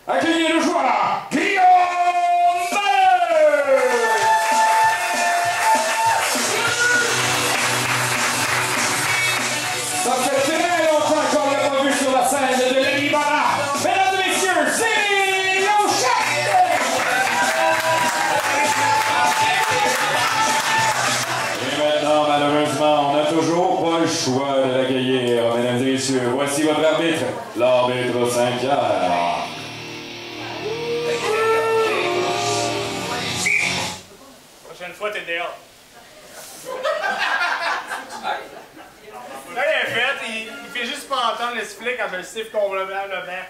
Accueillez le joueur, Guillaume Balleux! Ça fait très longtemps qu'on l'a pas vu sur la scène de l'Alibaba. Mesdames et messieurs, c'est Lochette! Et maintenant, malheureusement, on n'a toujours pas le choix de l'accueillir. Mesdames et messieurs, voici votre arbitre, l'arbitre Saint-Pierre. Prochaine fois, t'es dehors. Là, il est fait, il fait juste pas entendre le sifflet quand je le siffle convenablement.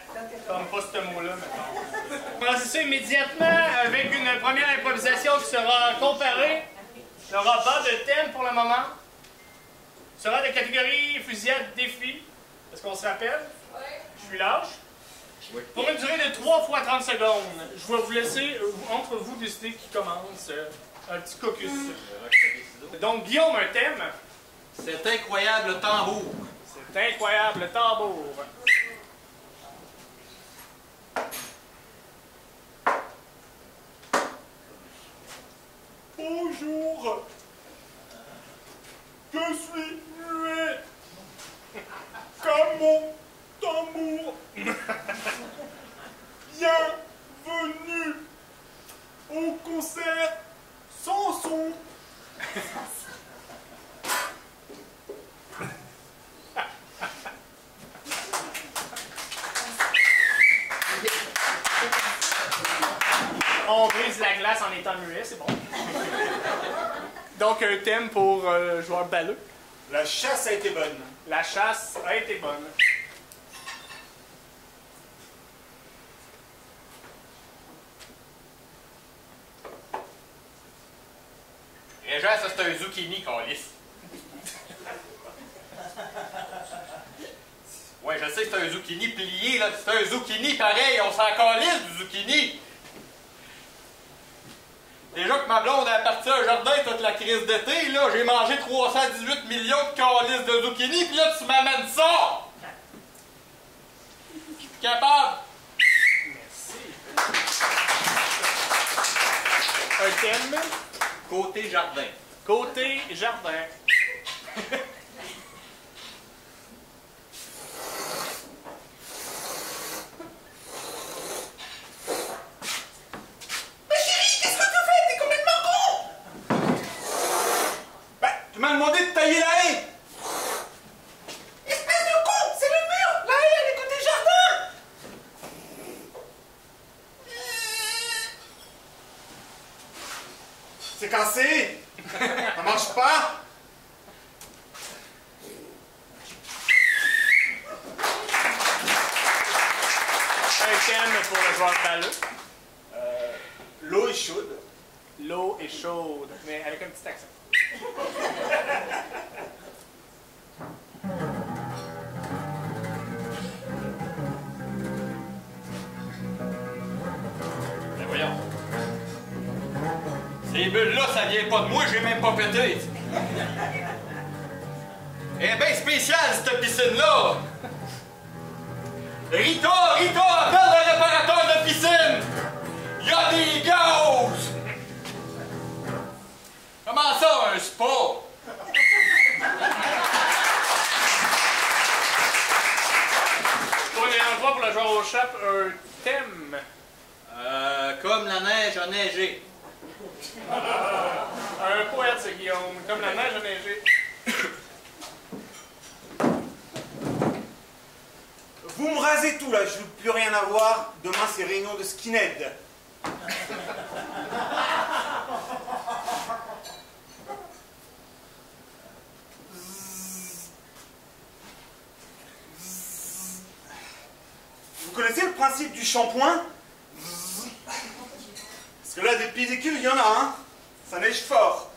Comme pas ce mot-là, mettons. On va lancer ça immédiatement avec une première improvisation qui sera comparée. Il n'y aura pas de thème pour le moment. Ce sera de catégorie fusillade défi. Est-ce qu'on se rappelle? Oui. Je suis lâche. Oui. Pour une durée de 3 fois 30 secondes, je vais vous laisser, entre vous, décider qui commence. Un petit caucus. Donc, Guillaume, un thème. C'est incroyable le tambour. C'est incroyable le tambour. Bonjour. Je suis muet. Comme mon tambour. Bienvenue au concert sans son. On brise la glace en étant muet, c'est bon. Donc, un thème pour le joueur Balleux. La chasse a été bonne. La chasse a été bonne. Régent, ça c'est un zucchini qu'on lisse. Ouais, je sais que c'est un zucchini plié, là. C'est un zucchini pareil, on s'en calisse du zucchini. Déjà que ma blonde a parti à un jardin toute la crise d'été, là, j'ai mangé 318 millions de calices de zucchini, puis là, tu m'amènes ça! Je suis capable! Merci. Un thème. Côté jardin. Côté jardin. Tu m'as demandé de tailler la haie! Espèce de con! C'est le mur! La haie, elle est côté jardin! C'est cassé! Ça marche pas! Un thème pour le joueur Balleux. L'eau est chaude. L'eau est chaude, mais avec un petit accent. Ben voyons. Ces bulles-là, ça vient pas de moi, j'ai même pas pété. Elle est bien spéciale, cette piscine-là. Rita, appelle le réparateur de piscine. Il y a des gaz. Comment ça, un spa? Pour une dernière fois, pour le joueur au chape, un thème. Comme la neige a neigé. Un poète, c'est Guillaume. Comme la neige a neigé. Vous me rasez tout là, je veux plus rien avoir. Demain c'est réunion de skinhead. Vous connaissez le principe du shampoing? Parce que là des pellicules, il y en a, hein. Ça neige fort.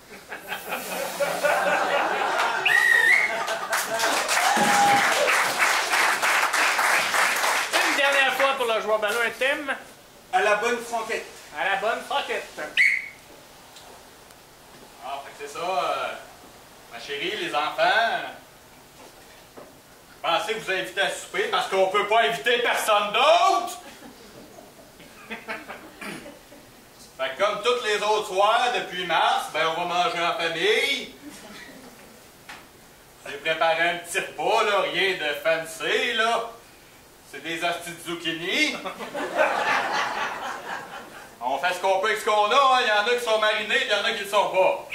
Une dernière fois pour le joueur Balleux, un thème. À la bonne franquette. À la bonne franquette. Ah, fait que c'est ça, ma chérie, les enfants. Je pensais que vous invitez à souper parce qu'on peut pas inviter personne d'autre. Fait que comme tous les autres soirs depuis mars, ben on va manger en famille. J'ai préparé un petit repas, là, rien de fancy, là. C'est des hosties de zucchini. On fait ce qu'on peut avec ce qu'on a, hein. Il y en a qui sont marinés, il y en a qui ne le sont pas.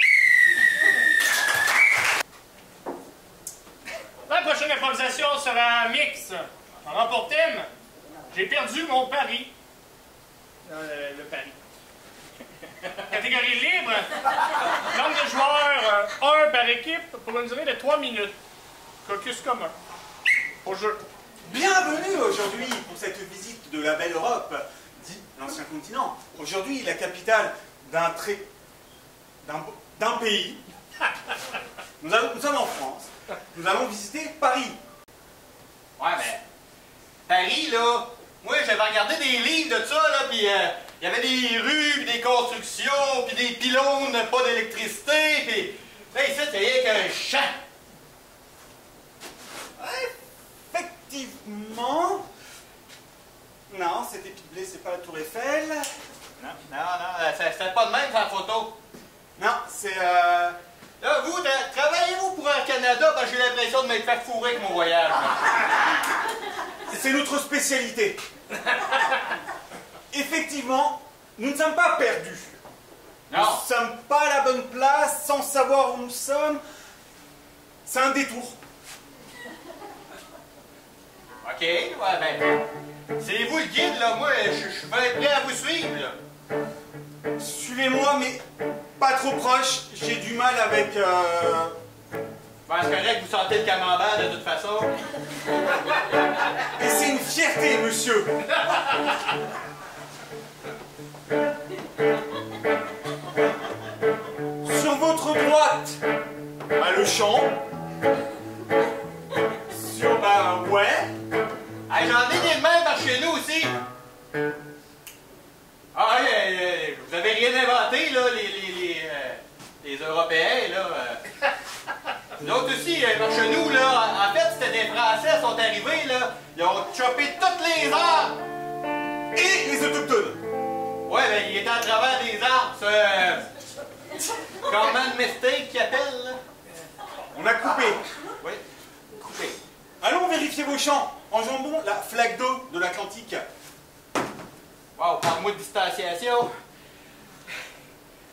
La prochaine improvisation sera un mix. En rang thème, j'ai perdu mon pari. Le pari. Catégorie libre. Nombre de joueurs, 1 par équipe, pour une durée de 3 minutes. Caucus commun. Au jeu. Bienvenue aujourd'hui pour cette visite de la belle Europe, dit l'ancien continent. Aujourd'hui, la capitale d'un pays. Nous sommes en France. Nous allons visiter Paris. Ouais, mais Paris, là, moi, j'avais regardé des livres de ça, là, puis il y avait des rues, puis des constructions, puis des pylônes, pas d'électricité, puis là, ici, c'est rien qu'un champ. Effectivement. Non, cet épi-blé, c'est pas la Tour Eiffel. Non, c'était pas de même, sa photo. Non, c'est Là, vous, travaillez-vous pour Air Canada, parce que j'ai l'impression de m'être fait fourrer avec mon voyage. c'est notre spécialité. Effectivement, nous ne sommes pas perdus. Non. Nous ne sommes pas à la bonne place, sans savoir où nous sommes. C'est un détour. OK, ouais, ben, c'est vous le guide, là. Moi, je suis bien prêt à vous suivre, là. Suivez-moi, mais pas trop proche. J'ai du mal avec... Ben, c'est correct, vous sentez le camembert, de toute façon. Et c'est une fierté, monsieur. Sur votre droite, le champ. Sur ouais. Hey, j'en ai des de même par chez nous aussi. Ah, vous avez rien inventé, là, les Européens, là. Nous autres aussi, par chez nous, là, en fait, c'était des Français qui sont arrivés, là. Ils ont chopé toutes les arbres. Et les autochtones. Ouais, ben, ils étaient à travers des arbres, ça. Common mistake qu'ils appellent, là. On a coupé. Oui, coupé. Allons vérifier vos champs. Enjambons la flaque d'eau de l'Atlantique. Wow, parle-moi de distanciation.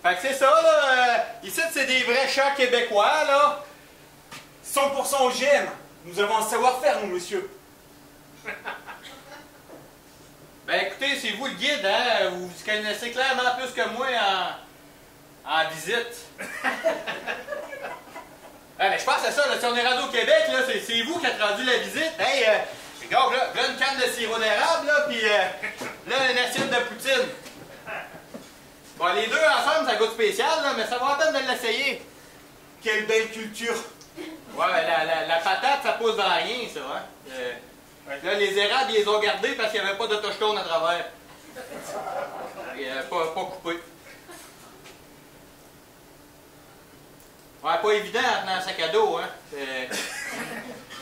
Fait que c'est ça, là. Ici, c'est des vrais champs québécois, là. 100% OGM. Nous avons un savoir-faire, nous, monsieur. Ben écoutez, c'est vous le guide, hein? Vous connaissez clairement plus que moi en visite. Ben, je pense à ça, là, si on est rendu au Québec, là, c'est vous qui êtes rendu la visite. Hey, regarde, là, une canne de sirop d'érable, là, puis là, une assiette de poutine. Bon, les deux ensemble, ça goûte spécial, là, mais ça vaut la peine de l'essayer. Quelle belle culture. Ouais, la patate, ça pose dans rien, ça, hein? Là, les érables, ils les ont gardés parce qu'il n'y avait pas d'autochtone à travers. Pas coupé. Ouais, pas évident en tenant un sac à dos, hein?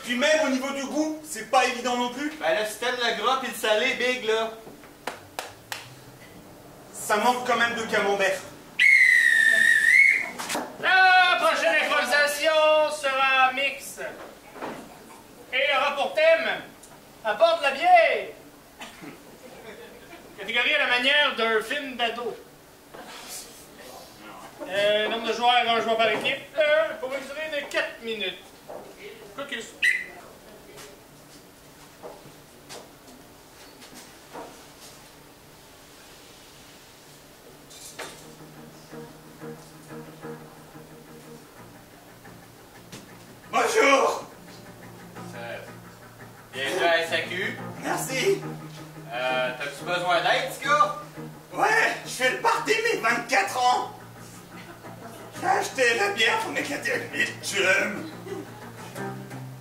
Puis même au niveau du goût, c'est pas évident non plus. Ben là, si t'aimes le gras pis le salé, Big, là. Ça manque quand même de camembert. La prochaine improvisation sera un mix. Et aura pour thème apporte la bière. Catégorie à la manière d'un film d'ado. Nombre de joueurs, 1 joueur par équipe, pour une durée de 4 minutes. Caucus. Bonjour. Bienvenue à SAQ. Merci. T'as-tu besoin d'aide, ce gars? Ouais, je fais le party de mes 24 ans. J'ai acheté la bière pour m'éclater avec mes chums.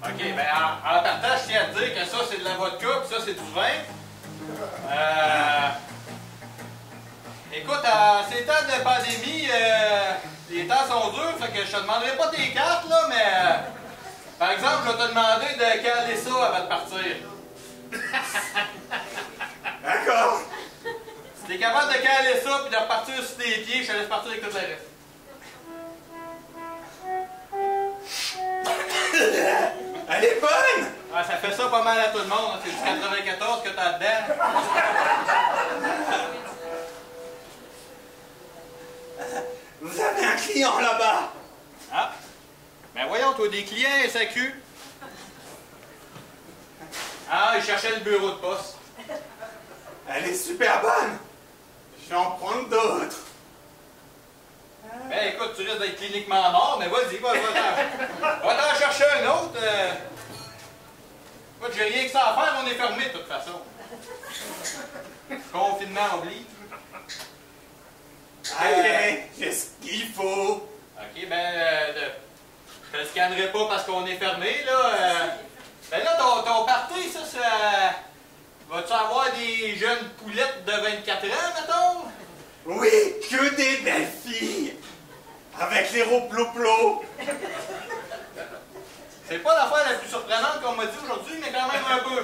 Ok, ben en partant, je tiens à te dire que ça, c'est de la vodka, puis ça, c'est du vin. Écoute, en ces temps de pandémie, les temps sont durs, fait que je te demanderai pas tes cartes, là, mais par exemple, je vais te demander de caler ça avant de partir. D'accord. Si t'es capable de caler ça puis de repartir sur tes pieds, je te laisse partir avec tout le reste. Elle est bonne! Ah, ça fait ça pas mal à tout le monde, c'est du 94 que t'as dedans. Vous avez un client là-bas! Ah! Ben voyons, toi, des clients SAQ. Ah, il cherchait le bureau de poste. Elle est super bonne! Je vais en prendre d'autres. Ben écoute, tu risques d'être cliniquement mort, mais vas-y, va t'en chercher un autre. Écoute, j'ai rien que ça à faire, on est fermé de toute façon. Confinement oblige. Allez, qu'est-ce qu'il faut? Ok, ben, je te scannerai pas parce qu'on est fermé, là. Ben là, ton party, ça, vas-tu avoir des jeunes poulettes de 24 ans, mettons? Oui, que des belles filles! Avec les roplo-plo! C'est pas l'affaire la plus surprenante qu'on m'a dit aujourd'hui, mais quand même un peu.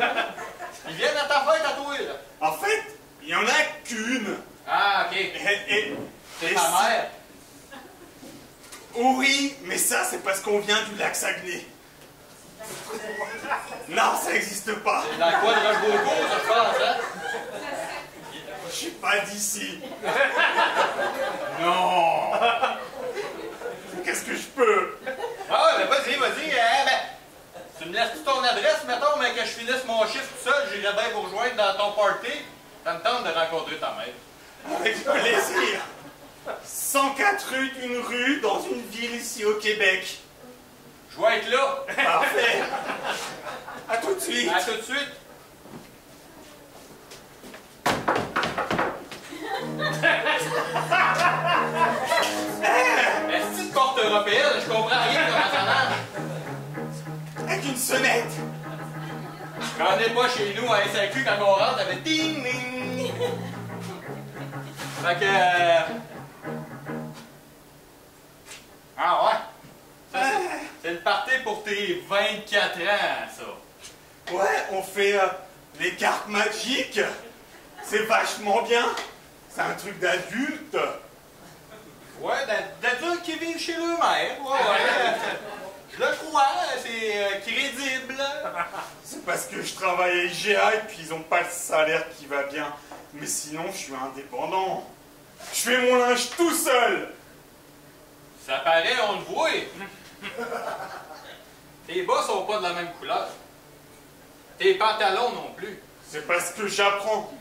Ils viennent à ta fête à toi, là. En fait, il n'y en a qu'une. Ah, ok. C'est ta mère. Oui, mais ça, c'est parce qu'on vient du lac Saguenay. Non, ça n'existe pas. C'est dans le coin de Rochebeaucourt, ça, je pense, hein? Je suis pas d'ici. Non. Qu'est-ce que je peux? Ah, ben vas-y. Ben, tu me laisses ton adresse, mettons, mais que je finisse mon chiffre tout seul, j'irai bien vous rejoindre dans ton party. Ça me tente de rencontrer ta mère. Avec plaisir. 104 rue d'une rue dans une ville ici au Québec. Je vais être là. Parfait. À tout de suite. À tout de suite. Est-ce une porte européenne? Je comprends rien comment ça marche. Avec une sonnette. J'en ai pas chez nous à SAQ quand on rentre, ça fait ding ding. Fait que. Ah ouais? Ça, c'est le party pour tes 24 ans, ça. Ouais, on fait les cartes magiques. C'est vachement bien. C'est un truc d'adulte. Ouais, d'adultes qui vivent chez eux-mêmes. Ouais. Je le crois, c'est crédible. C'est parce que je travaille à IGA et puis ils ont pas le salaire qui va bien. Mais sinon, je suis indépendant. Je fais mon linge tout seul. Ça paraît, on le voit. Tes bas sont pas de la même couleur. Tes pantalons non plus. C'est parce que j'apprends.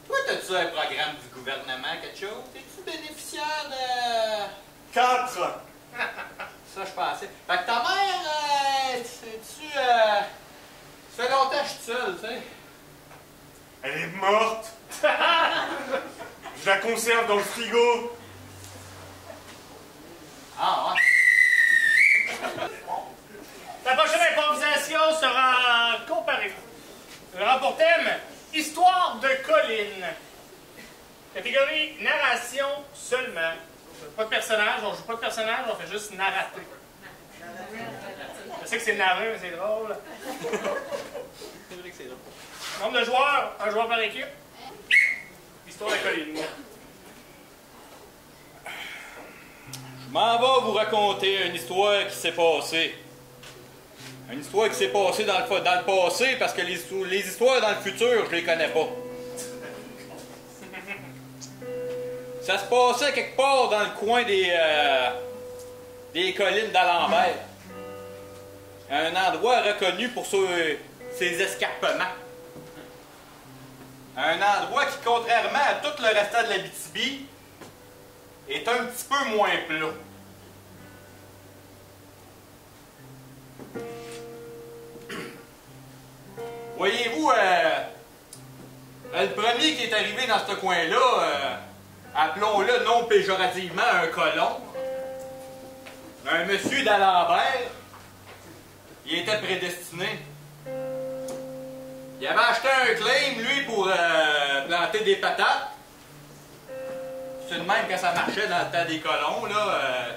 Toi, t'as-tu un programme du gouvernement, quelque chose? T'es-tu bénéficiaire de... 4. Ça, je pensais. Fait que ta mère, sais-tu... Ça fait longtemps que je suis seul, tu sais. Elle est morte. Je la conserve dans le frigo. Ah, ouais. La prochaine improvisation sera comparée. Elle aura pour thème Histoire de colline. Catégorie narration seulement. Pas de personnage, on joue pas de personnage, on fait juste narrater. Je sais que c'est narré, mais c'est drôle. C'est vrai que c'est drôle. Nombre de joueurs, un joueur par équipe. Histoire de colline. Je m'en vais vous raconter une histoire qui s'est passée. Une histoire qui s'est passée dans le passé, parce que les histoires dans le futur, je les connais pas. Ça se passait quelque part dans le coin des collines d'Alembert. Un endroit reconnu pour ses escarpements. Un endroit qui, contrairement à tout le restant de l'Abitibi, est un petit peu moins plat. Voyez-vous, le premier qui est arrivé dans ce coin-là, appelons-le non péjorativement un colon, un monsieur d'Alembert, il était prédestiné. Il avait acheté un claim, lui, pour planter des patates. C'est de même que ça marchait dans le temps des colons, là.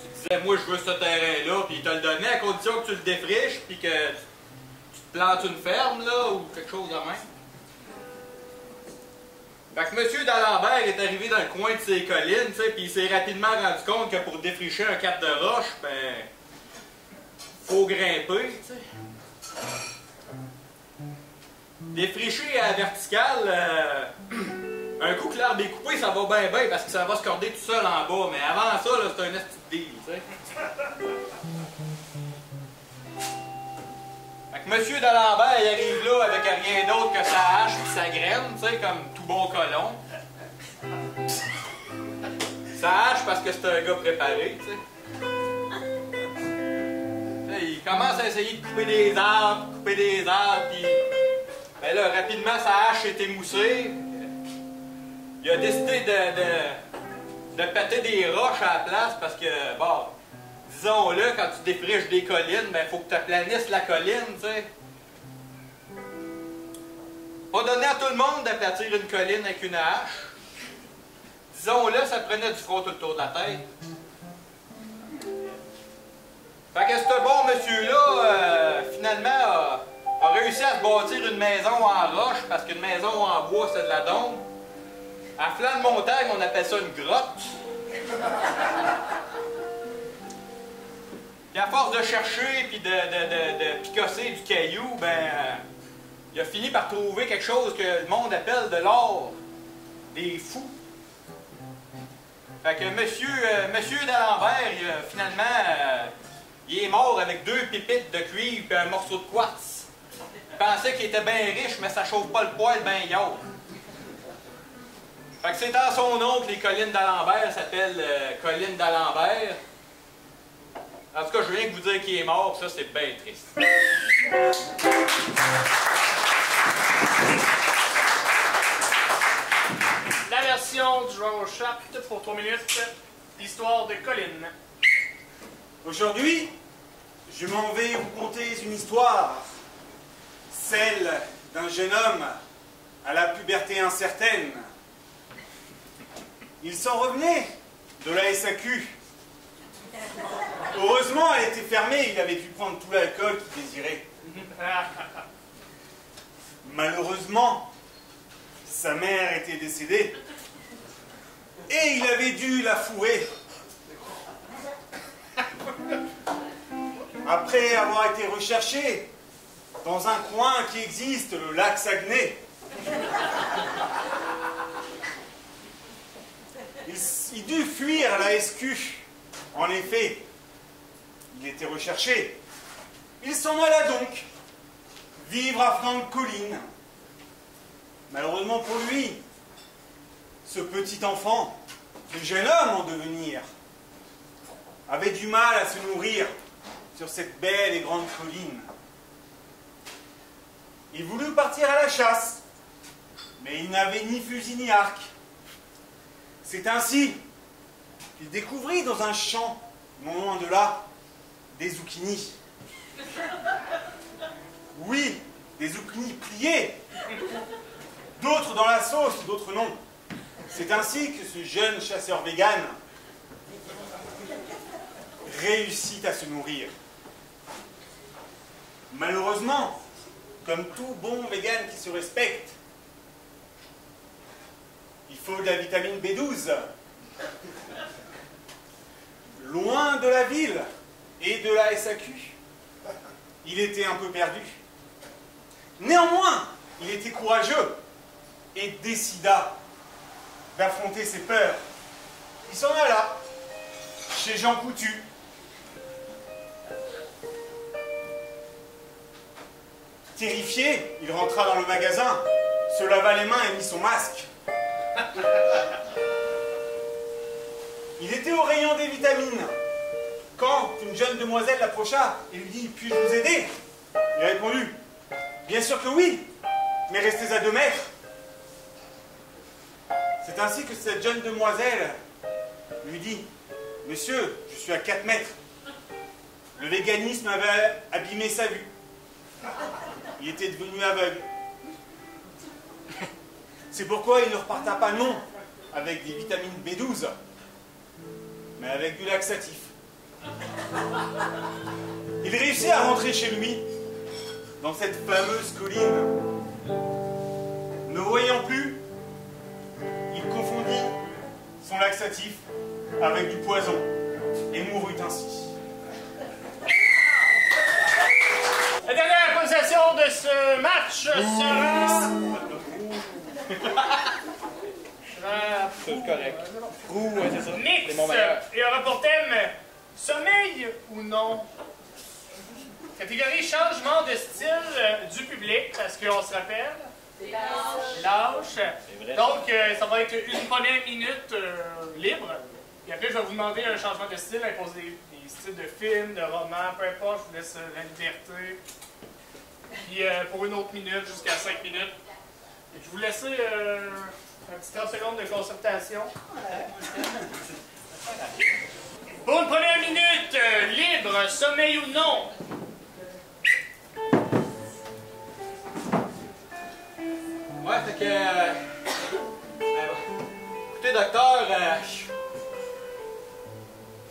Tu disais, moi, je veux ce terrain-là, puis il te le donnait à condition que tu le défriches, puis que tu te plantes une ferme, là, ou quelque chose de même. Fait que M. d'Alembert est arrivé dans le coin de ces collines, tu sais, puis il s'est rapidement rendu compte que pour défricher un cap de roche, ben, faut grimper, tu sais. Défricher à la verticale, un coup que l'arbre est coupé, ça va bien bien parce que ça va se corder tout seul en bas, mais avant ça, là, c'est un esti de deal, tu sais. Fait que M. d'Alembert, il arrive là avec rien d'autre que sa hache et sa graine, tu sais, comme tout bon colon. Sa hache parce que c'est un gars préparé, tu sais. Il commence à essayer de couper des arbres, puis... Ben là, rapidement, sa hache est émoussée. Il a décidé de péter des roches à la place parce que, bon, disons-le, quand tu défriches des collines, ben, faut que tu aplanisses la colline, tu sais. Pas donné à tout le monde d'aplatir une colline avec une hache. Disons-le, ça prenait du front tout autour de la tête. Fait que ce bon monsieur-là, finalement, a réussi à se bâtir une maison en roche, parce qu'une maison en bois, c'est de la dombe. À flanc de montagne, on appelle ça une grotte. Puis à force de chercher puis de picosser du caillou, ben, il a fini par trouver quelque chose que le monde appelle de l'or. Des fous. Fait que monsieur d'Alembert, finalement, il est mort avec 2 pépites de cuivre et un morceau de quartz. Il pensait qu'il était bien riche, mais ça chauffe pas le poil ben yard. Fait que c'est en son nom que les collines d'Alembert s'appellent collines d'Alembert. En tout cas, je viens de vous dire qu'il est mort, ça c'est bien triste. La version du joueur au chapitre pour 3 minutes, l'histoire de Colline. Aujourd'hui, je m'en vais vous conter une histoire. Celle d'un jeune homme à la puberté incertaine. Il s'en revenait de la SAQ. Heureusement, elle était fermée, il avait pu prendre tout l'alcool qu'il désirait. Malheureusement, sa mère était décédée et il avait dû la fourrer. Après avoir été recherché dans un coin qui existe, le lac Saguenay, il dut fuir la SQ. En effet, il était recherché. Il s'en alla donc vivre à flanc de colline. Malheureusement pour lui, ce petit enfant, ce jeune homme en devenir, avait du mal à se nourrir sur cette belle et grande colline. Il voulut partir à la chasse, mais il n'avait ni fusil ni arc. C'est ainsi qu'il découvrit dans un champ, non loin de là, des zucchinis. Oui, des zucchinis pliés, d'autres dans la sauce, d'autres non. C'est ainsi que ce jeune chasseur vegan réussit à se nourrir. Malheureusement, comme tout bon vegan qui se respecte, il faut de la vitamine B12. Loin de la ville et de la SAQ, il était un peu perdu. Néanmoins, il était courageux et décida d'affronter ses peurs. Il s'en alla chez Jean Coutu. Terrifié, il rentra dans le magasin, se lava les mains et mit son masque. Il était au rayon des vitamines quand une jeune demoiselle l'approcha et lui dit « Puis-je vous aider ?» Il a répondu « Bien sûr que oui, mais restez à 2 mètres. » C'est ainsi que cette jeune demoiselle lui dit « Monsieur, je suis à 4 mètres. Le véganisme avait abîmé sa vue. Il était devenu aveugle. C'est pourquoi il ne reparta pas non avec des vitamines B12, mais avec du laxatif. Il réussit à rentrer chez lui, dans cette fameuse colline. Ne voyant plus, son laxatif avec du poison et mourut ainsi. La dernière improvisation de ce match sera... C'est correct. Ouais, c'est ça. Mix C'est mon meilleur. et aura pour thème sommeil ou non. Catégorie changement de style du public, parce qu'on se rappelle. Lâche. vrai. Donc, ça va être une première minute libre. Et après, je vais vous demander un changement de style, imposer des styles de films, de romans, peu importe, je vous laisse la liberté. Puis pour une autre minute, jusqu'à 5 minutes. Et je vous laisse un petit 30 secondes de concertation. Pour une première minute, libre, sommeil ou non? Ouais, fait que... écoutez, docteur,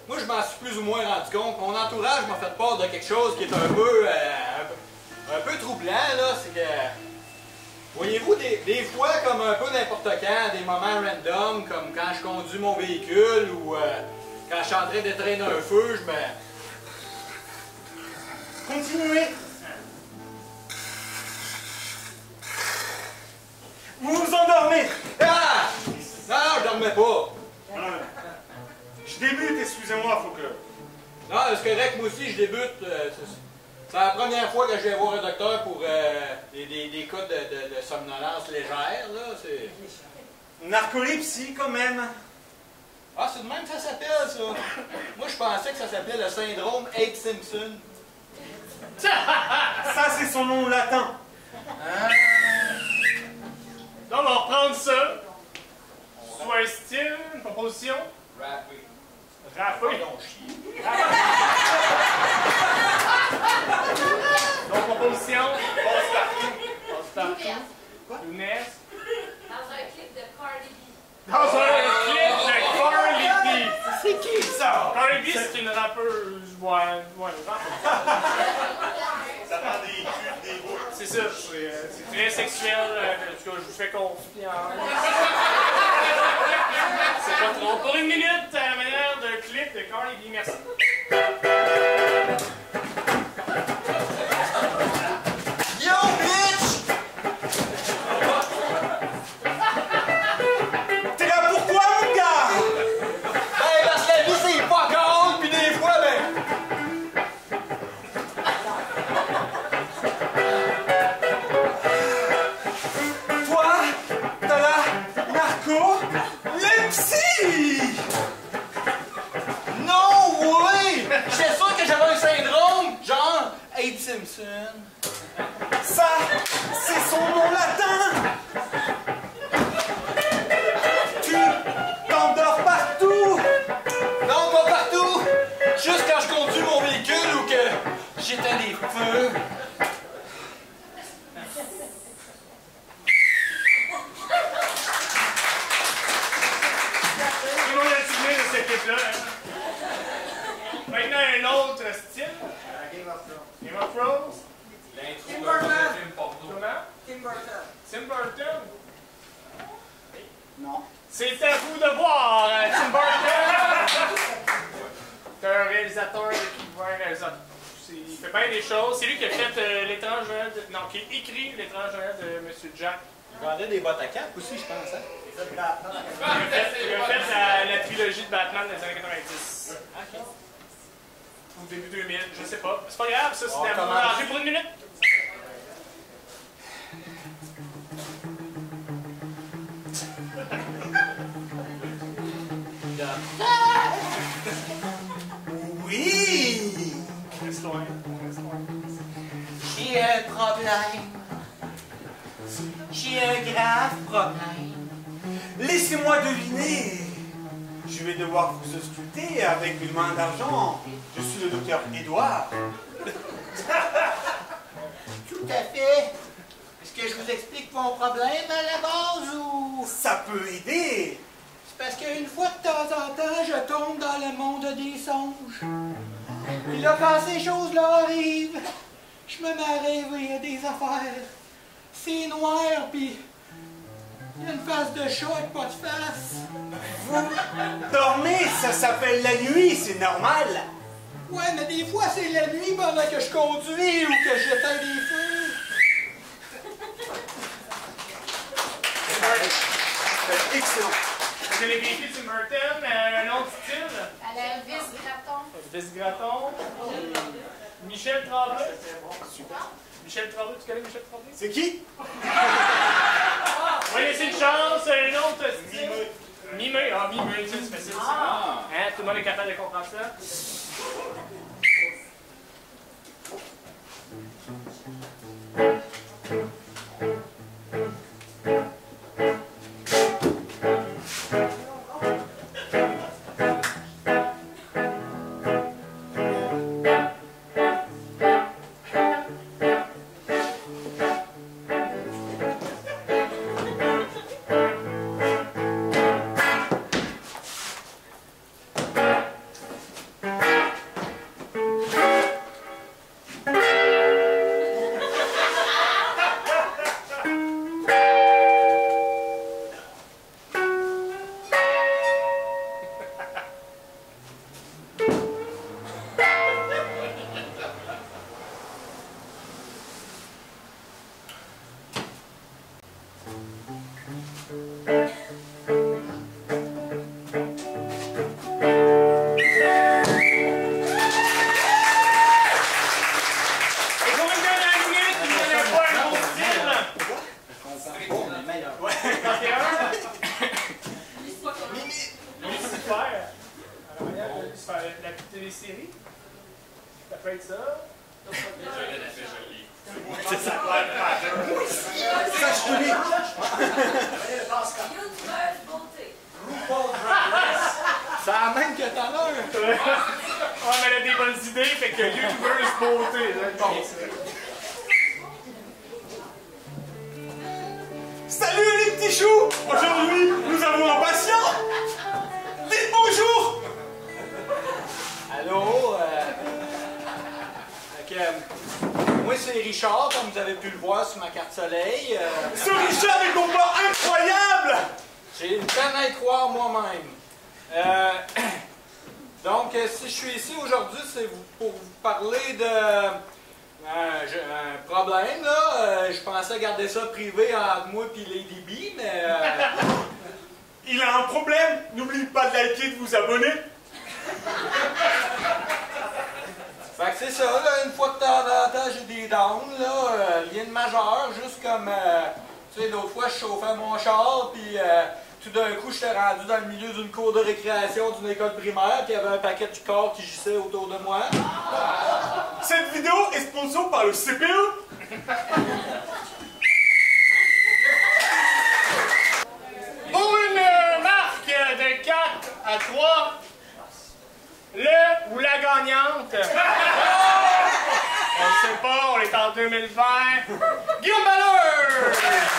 moi, je m'en suis plus ou moins rendu compte. Mon entourage m'a fait part de quelque chose qui est un peu troublant, là. C'est que... Voyez-vous, des fois, comme un peu n'importe quand, des moments random, comme quand je conduis mon véhicule ou quand je suis en train d'éteindre un feu, je me... Continuez. Vous vous endormez. Ah! Non, je dormais pas. Je débute, excusez-moi, faut que... Non, c'est correct, moi aussi, je débute. C'est la première fois que je vais voir un docteur pour des cas de somnolence légère, là. C'est... Narcolepsie, quand même. Ah, c'est de même que ça s'appelle, ça. Moi, je pensais que ça s'appelait le syndrome H-Simpson. Ça, c'est son nom latin. Donc, on va reprendre ça. Soit un style, une proposition. Rappé. Rappé. Donc, chier. Donc, proposition. Passe-partout. Lounès. Dans un clip de Cardi B. Dans un clip de Cardi B. C'est qui, ça? Cardi B, c'est une rappeuse. Ouais, une rappeuse. Ça prend des culs, des boules. C'est ça, c'est très sexuel. En tout cas, je vous fais confiance. C'est pas trop. Pour une minute, à la manière d'un clip de Cardi B. Merci. Yo, bitch! T'es là pourquoi, mon gars? Ben, parce que la vie, c'est pas cold, pis des fois, ben... Toi, t'as la narcolepsie. Non, oui! J'étais sûr que j'avais un syndrome, genre H-Simpson. Ça, c'est son nom latin. Tu t'endors partout. Non, pas partout! Juste quand je conduis mon véhicule ou que j'éteins des feux. Tout le monde a souvenir de cette clip-là. Hein? Maintenant, un autre style. Game of Thrones. Tim Burton. Comment? Tim Burton. Tim Burton. Non. C'est à vous de voir, Tim Burton. C'est un réalisateur il fait bien des choses. C'est lui qui a fait l'étrange Noël de... Non, qui a écrit l'étrange Noël de M. Jack. Il vendait des bottes à cap aussi, je pense, hein? Il a fait la trilogie de Batman des années 90. Ok. Ou début 2000, je sais pas. C'est pas grave, ça, On c'est à vous commence. d'arranger pour une minute. Oui. Reste loin. J'ai un problème. J'ai un grave problème. Laissez-moi deviner. Je vais devoir vous ausculter avec une main d'argent. Je suis le docteur Édouard. Tout à fait. Est-ce que je vous explique mon problème à la base ou... Ça peut aider. C'est parce qu'une fois de temps en temps, je tombe dans le monde des songes. Et là, quand ces choses-là arrivent, je me mets à rêver à des affaires. C'est noir, puis Il a une face de chat et pas de face. Vous dormez, ça s'appelle la nuit, c'est normal. Ouais, mais des fois, c'est la nuit pendant que je conduis ou que j'éteins des feux. Excellent. Vous avez vécu Tim Burton, un autre style. À la vis Graton. Elvis Gratton. Michel Tremblay. Michel Tremblay, tu connais Michel Tremblay? C'est qui? On va laisser une chance, un autre style. Mimeux. Ah, mimeux, c'est facile ça. Hein, tout le monde est capable de comprendre ça. La télésérie. Ça peut être ça. C'est ça. Ça, je te dis. YouTubeuse beauté. Ça a même que tout à l'heure. Ouais, mais elle a des bonnes idées, fait que YouTubeuse beauté. Bon, Salut les petits choux. Aujourd'hui, nous avons un patient. Dites bonjour. Allô? Moi, c'est Richard, comme vous avez pu le voir sur ma carte soleil. Ce Richard est donc pas incroyable. J'ai une peine à y croire moi-même. Donc, si je suis ici aujourd'hui, c'est pour vous parler de un problème. Là. Je pensais garder ça privé entre moi et Lady B, mais... Il a un problème. N'oublie pas de liker et de vous abonner. Fait que c'est ça, là, une fois de temps en temps, j'ai des downs, là, rien de majeur, juste comme, tu sais, l'autre fois, je chauffais mon char, puis tout d'un coup, j'étais rendu dans le milieu d'une cour de récréation d'une école primaire, puis il y avait un paquet de corps qui gissait autour de moi. Cette vidéo est sponsor par le CPE. pour une marque de 4 à 3, le ou la gagnante. On ne sait pas, on est en 2020. Guillaume Balleur!